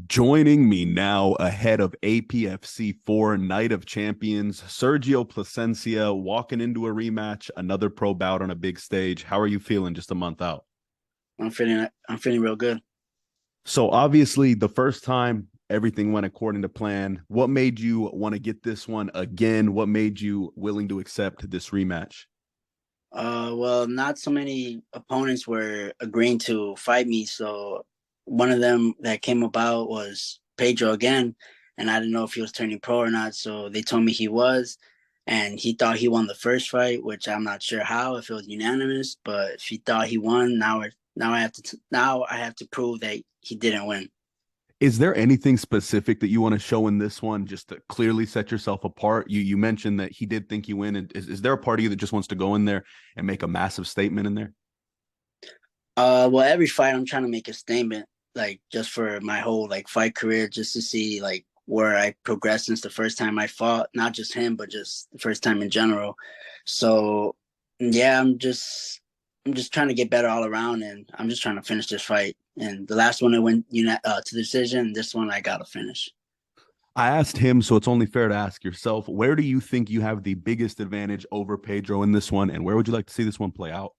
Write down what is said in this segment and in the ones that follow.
Joining me now ahead of APFC 4 Night of Champions, Sergio Plascencia walking into a rematch, another pro bout on a big stage. How are you feeling just a month out? I'm feeling real good. So obviously the first time everything went according to plan. What made you want to get this one again? What made you willing to accept this rematch? Well, not so many opponents were agreeing to fight me, so one of them that came about was Pedro again, and I didn't know if he was turning pro or not. So they told me he was, and he thought he won the first fight, which I'm not sure how if it was unanimous, but if he thought he won, now I have to prove that he didn't win. Is there anything specific that you want to show in this one just to clearly set yourself apart? You mentioned that he did think you win. And is there a part of you that just wants to go in there and make a massive statement in there? Well, every fight I'm trying to make a statement, like just for my whole like fight career, just to see like where I progressed since the first time I fought, not just him, but just the first time in general. So yeah, I'm just trying to get better all around, and I'm just trying to finish this fight. And the last one I went to the decision. This one I gotta finish. I asked him, so it's only fair to ask yourself, where do you think you have the biggest advantage over Pedro in this one? And where would you like to see this one play out?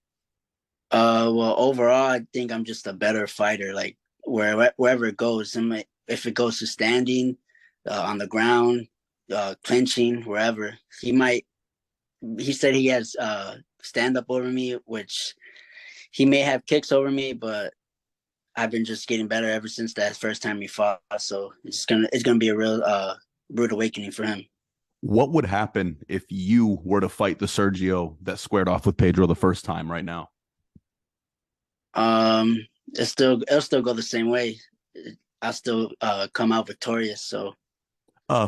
Well, overall, I think I'm just a better fighter. Like wherever it goes, if it goes to standing, on the ground, clinching, wherever he might. He said he has stand up over me, which he may have kicks over me, but I've been just getting better ever since that first time he fought. So it's gonna be a real rude awakening for him. What would happen if you were to fight the Sergio that squared off with Pedro the first time right now? It'll still go the same way. I'll still come out victorious. So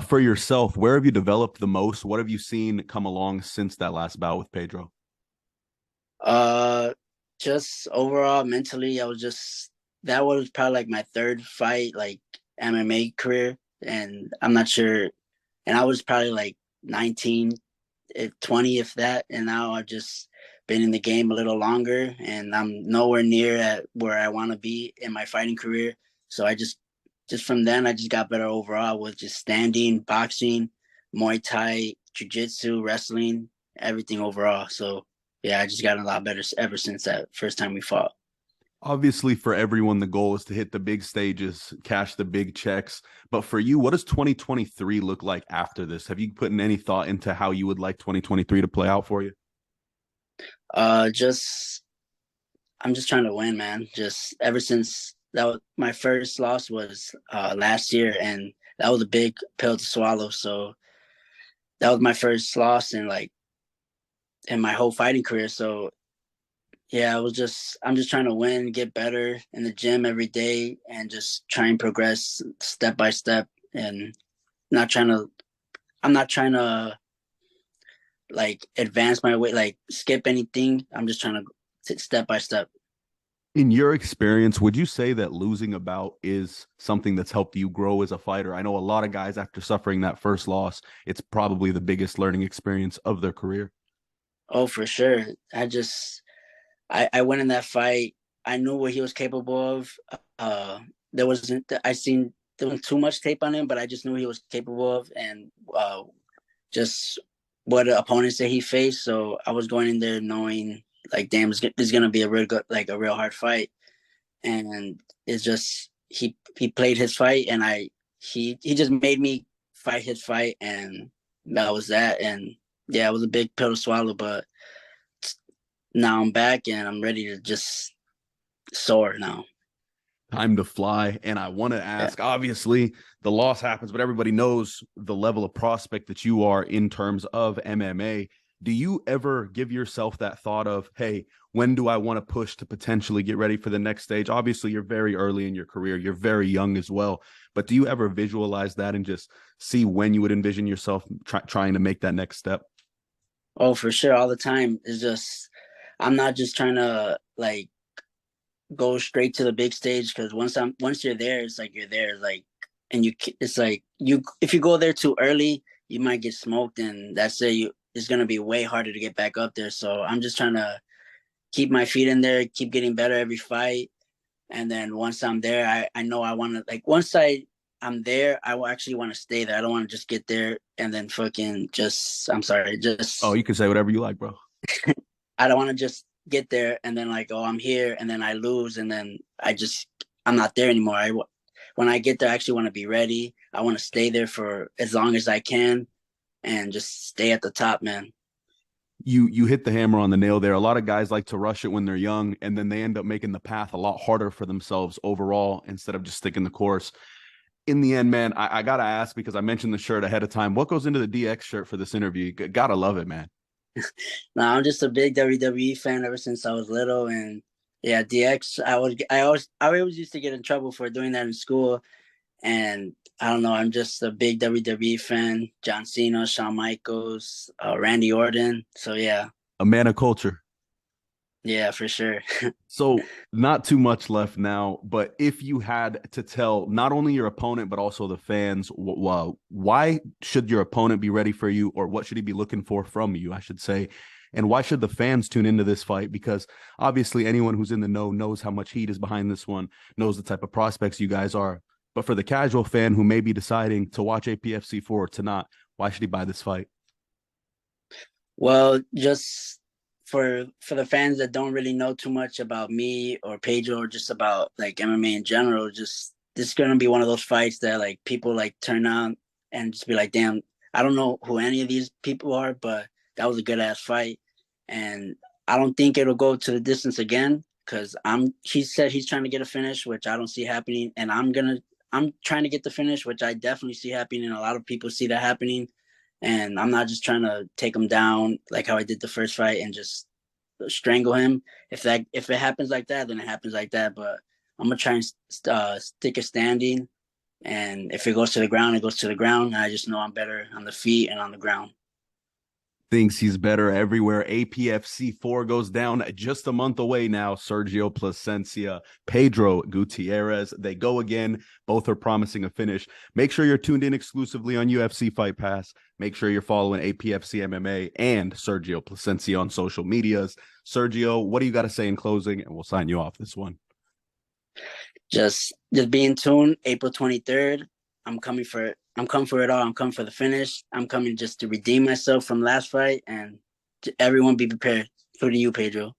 For yourself, where have you developed the most? What have you seen come along since that last bout with Pedro? uh, just overall mentally, I was just that was probably like my third fight, like MMA career, and I'm not sure. And I was probably like 19, if 20, if that. And now I've just been in the game a little longer, and I'm nowhere near at where I want to be in my fighting career. So just from then, I just got better overall with just standing, boxing, Muay Thai, Jiu-Jitsu, wrestling, everything overall. So yeah, I just got a lot better ever since that first time we fought. Obviously, for everyone, the goal is to hit the big stages, cash the big checks. But for you, what does 2023 look like after this? Have you put in any thought into how you would like 2023 to play out for you? Just I'm just trying to win, man. Just ever since that was my first loss was last year, and that was a big pill to swallow. So that was my first loss in my whole fighting career. So yeah, I'm just trying to win, get better in the gym every day, and just try and progress step by step, and not trying to I'm not trying to like advance my way, like skip anything. I'm just trying to step by step. In your experience, would you say that losing a bout is something that's helped you grow as a fighter? I know a lot of guys, after suffering that first loss, it's probably the biggest learning experience of their career. Oh, for sure. I went in that fight. I knew what he was capable of. Uh, there wasn't I seen there was too much tape on him, but I just knew he was capable of, and just what the opponents that he faced. So I was going in there knowing like, damn, this is gonna be a real good, like a real hard fight. And it's just he played his fight, and he just made me fight his fight, and that was that. And yeah, it was a big pill to swallow, but now I'm back and I'm ready to just soar now. Time to fly. And I want to Yeah. ask, obviously, the loss happens, but everybody knows the level of prospect that you are in terms of MMA. Do you ever give yourself that thought of, hey, when do I want to push to potentially get ready for the next stage? Obviously, you're very early in your career, you're very young as well. But do you ever visualize that and just see when you would envision yourself trying to make that next step? Oh, for sure. All the time. It's just I'm not just trying to like go straight to the big stage, because once you're there, it's like you're there. Like, and it's like you if you go there too early, you might get smoked, and that's it. It's gonna be way harder to get back up there. So I'm just trying to keep my feet in there, keep getting better every fight, And then once I'm there, I know I want to, like, I'm there, I will actually want to stay there. I don't want to just get there and then fucking just, I'm sorry, Oh, just, you can say whatever you like, bro. I don't want to just get there and then like, oh, I'm here, and then I lose, and then I'm not there anymore. When I get there, I actually want to be ready. I want to stay there for as long as I can and just stay at the top, man. You hit the hammer on the nail there. A lot of guys like to rush it when they're young, and then they end up making the path a lot harder for themselves overall instead of just sticking the course. In the end, man, I gotta ask because I mentioned the shirt ahead of time. What goes into the DX shirt for this interview? Gotta love it, man. Now I'm just a big WWE fan ever since I was little, and yeah, DX. I always used to get in trouble for doing that in school, and I don't know. I'm just a big WWE fan. John Cena, Shawn Michaels, Randy Orton. So yeah, A man of culture. yeah, for sure. So, not too much left now, but if you had to tell not only your opponent, but also the fans, why should your opponent be ready for you, or what should he be looking for from you, I should say? And why should the fans tune into this fight? Because obviously, anyone who's in the know knows how much heat is behind this one, knows the type of prospects you guys are. But for the casual fan who may be deciding to watch APFC4 or to not, why should he buy this fight? Well, just for the fans that don't really know too much about me or Pedro or just about like MMA in general, just this is gonna be one of those fights that like people like turn on and just be like, damn, I don't know who any of these people are, but that was a good ass fight. And I don't think it'll go to the distance again because he said he's trying to get a finish, which I don't see happening. And I'm trying to get the finish, which I definitely see happening. And a lot of people see that happening. And I'm not just trying to take him down like how I did the first fight and just strangle him. If it happens like that, then it happens like that. But I'm gonna try and stick it standing. And if it goes to the ground, it goes to the ground. I just know I'm better on the feet and on the ground. Thinks he's better everywhere. APFC4 goes down just a month away now. Sergio Plascencia, Pedro Gutierrez. They go again. Both are promising a finish. Make sure you're tuned in exclusively on UFC Fight Pass. Make sure you're following APFC MMA and Sergio Plascencia on social medias. Sergio, what do you got to say in closing? And we'll sign you off this one. Just be in tune. April 23rd. I'm coming for it all. I'm coming for the finish. I'm coming just to redeem myself from last fight, and everyone be prepared, including you, Pedro.